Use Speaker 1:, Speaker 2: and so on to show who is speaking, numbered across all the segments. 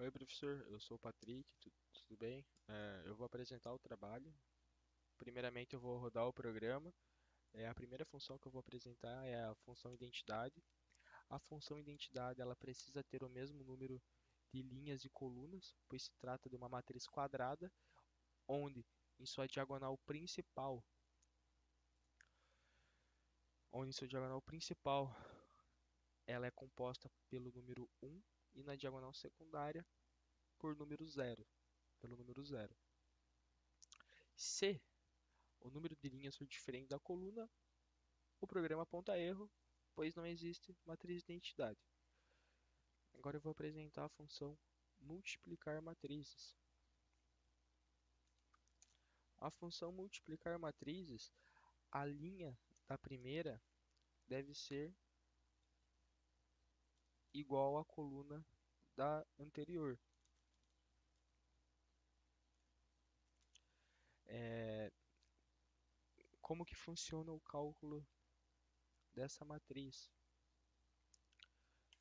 Speaker 1: Oi, professor. Eu sou o Patrick. Tudo bem? Eu vou apresentar o trabalho. Primeiramente, eu vou rodar o programa. A primeira função que eu vou apresentar é a função identidade. A função identidade ela precisa ter o mesmo número de linhas e colunas, pois se trata de uma matriz quadrada, onde em sua diagonal principal, ela é composta pelo número um e na diagonal secundária pelo número zero. Se o número de linhas for diferente da coluna, o programa aponta erro, pois não existe matriz de identidade. Agora eu vou apresentar a função multiplicar matrizes. A função multiplicar matrizes, a linha da primeira deve ser igual à coluna da anterior. É, Como que funciona o cálculo dessa matriz?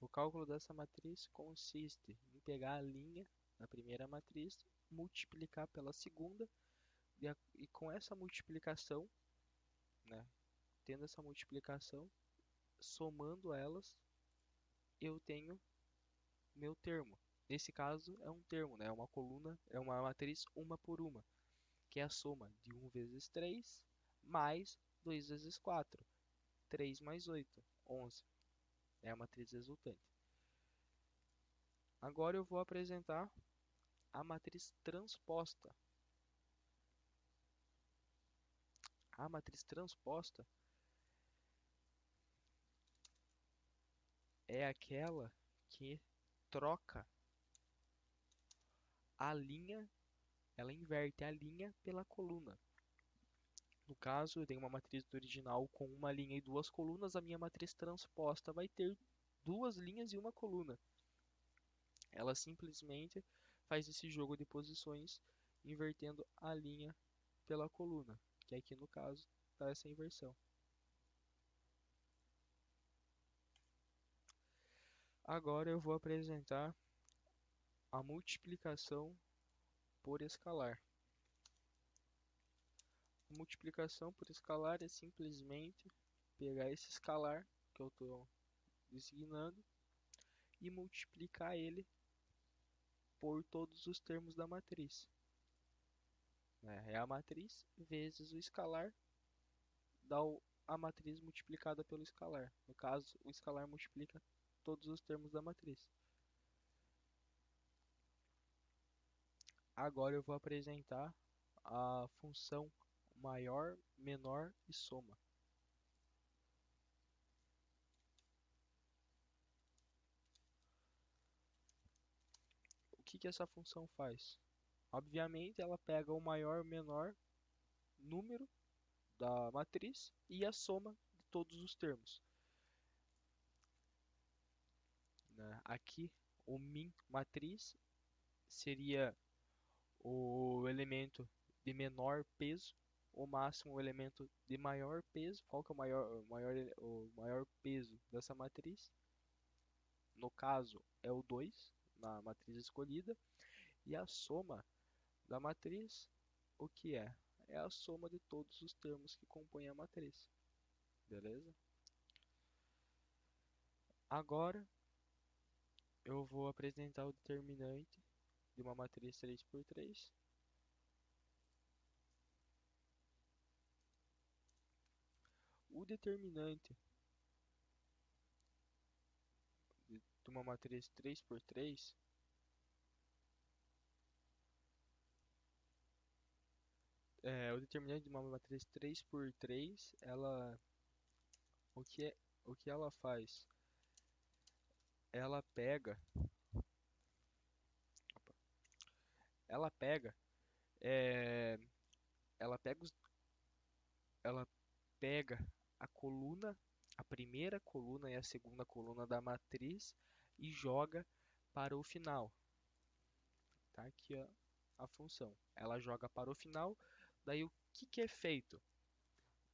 Speaker 1: O cálculo dessa matriz consiste em pegar a linha da primeira matriz, multiplicar pela segunda e com essa multiplicação, né, tendo essa multiplicação, somando elas, eu tenho meu termo. Nesse caso é um termo, né? É uma coluna, é uma matriz uma por uma, que é a soma de 1 vezes 3 mais 2 vezes 4, 3 mais 8, 11. É a matriz resultante. Agora eu vou apresentar a matriz transposta. A matriz transposta é aquela que troca a linha, ela inverte a linha pela coluna. No caso, eu tenho uma matriz do original com uma linha e duas colunas, a minha matriz transposta vai ter duas linhas e uma coluna. Ela simplesmente faz esse jogo de posições invertendo a linha pela coluna, que aqui no caso dá essa inversão. Agora eu vou apresentar a multiplicação por escalar. A multiplicação por escalar é simplesmente pegar esse escalar que eu estou designando e multiplicar ele por todos os termos da matriz. É a matriz vezes o escalar dá a matriz multiplicada pelo escalar. No caso, o escalar multiplica todos os termos da matriz. Agora eu vou apresentar a função maior, menor e soma. O que essa função faz? Obviamente, ela pega o maior, menor número da matriz e a soma de todos os termos. Né? Aqui, o min matriz seria o elemento de menor peso, o máximo o elemento de maior peso. Qual que é o maior peso dessa matriz? No caso, é o 2 na matriz escolhida. E a soma da matriz, o que é? É a soma de todos os termos que compõem a matriz. Beleza? Agora eu vou apresentar o determinante de uma matriz 3 por 3. O determinante de uma matriz 3 por 3 o determinante de uma matriz 3 por 3 o que é, o que ela faz? Ela pega, opa, ela pega, é, ela pega ela pega a coluna, a primeira coluna e a segunda coluna da matriz e joga para o final. Tá aqui a função. Ela joga para o final, daí o que é feito?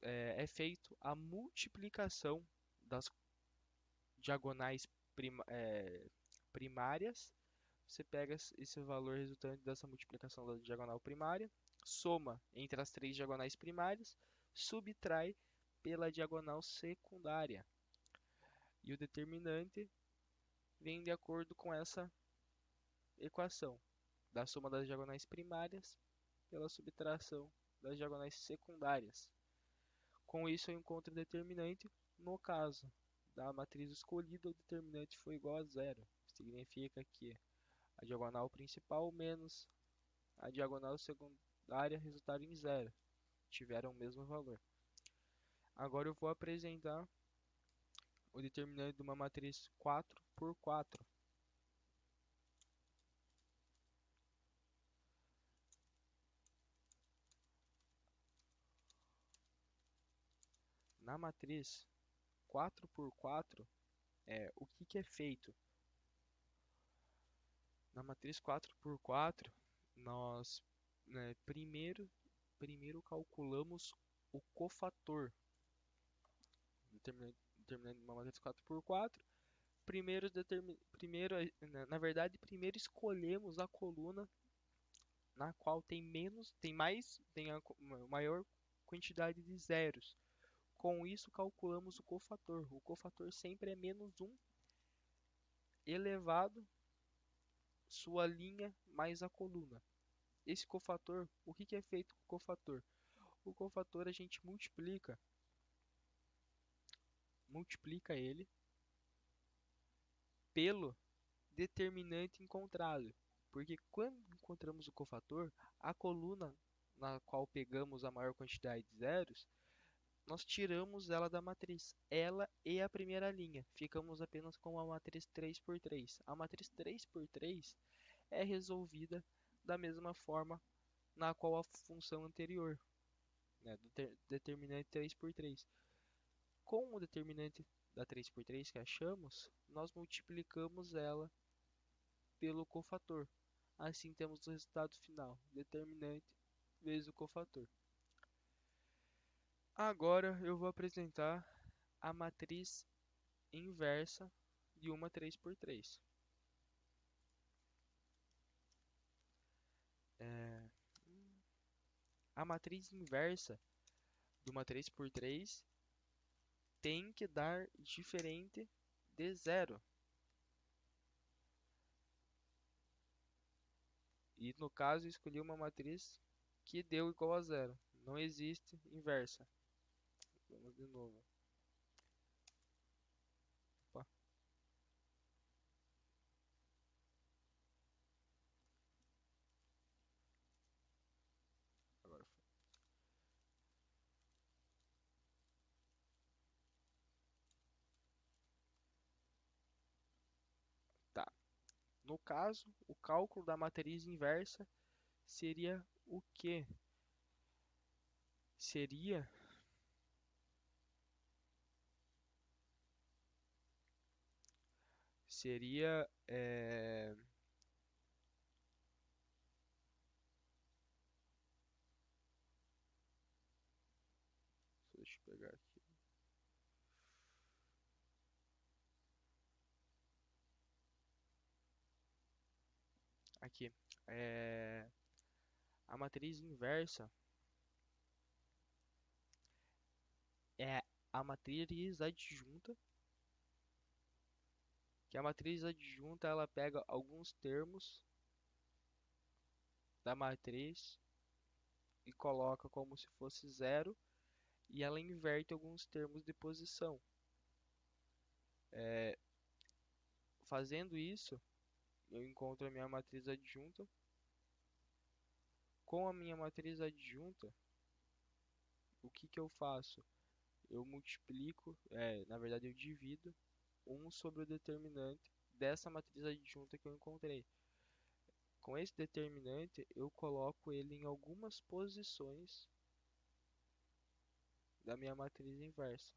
Speaker 1: É feito a multiplicação das diagonais primárias você pega esse valor resultante dessa multiplicação da diagonal primária, soma entre as três diagonais primárias, subtrai pela diagonal secundária. E o determinante vem de acordo com essa equação da soma das diagonais primárias pela subtração das diagonais secundárias. Com isso, eu encontro o determinante. No caso da matriz escolhida, o determinante foi igual a zero. Significa que a diagonal principal menos a diagonal secundária resultaram em zero. Tiveram o mesmo valor. Agora eu vou apresentar o determinante de uma matriz 4 por 4. Na matriz 4 por 4, o que é feito? Na matriz 4 por 4, nós primeiro calculamos o cofator. Determinando uma matriz 4 por 4, na verdade, primeiro escolhemos a coluna na qual tem a maior quantidade de zeros. Com isso, calculamos o cofator. O cofator sempre é menos 1 elevado sua linha mais a coluna. Esse cofator, o que é feito com o cofator? O cofator a gente multiplica ele pelo determinante encontrado. Porque quando encontramos o cofator, a coluna na qual pegamos a maior quantidade de zeros, nós tiramos ela da matriz, ela e a primeira linha. Ficamos apenas com a matriz 3 por 3. A matriz 3 por 3 é resolvida da mesma forma na qual a função anterior, né, do determinante 3 por 3. Com o determinante da 3 por 3 que achamos, nós multiplicamos ela pelo cofator. Assim temos o resultado final, determinante vezes o cofator. Agora eu vou apresentar a matriz inversa de uma 3 por 3. A matriz inversa de uma 3 por 3 tem que dar diferente de zero. E no caso, escolhi uma matriz que deu igual a zero. Não existe inversa. Vamos de novo. Opa, agora foi. Tá. No caso, o cálculo da matriz inversa seria o quê? Seria deixa eu pegar aqui. Aqui. É, a matriz inversa é a matriz adjunta, que a matriz adjunta ela pega alguns termos da matriz e coloca como se fosse zero e ela inverte alguns termos de posição. Fazendo isso, eu encontro a minha matriz adjunta. Com a minha matriz adjunta, o que eu faço? Eu multiplico, na verdade eu divido 1 sobre o determinante dessa matriz adjunta que eu encontrei. Com esse determinante, eu coloco ele em algumas posições da minha matriz inversa.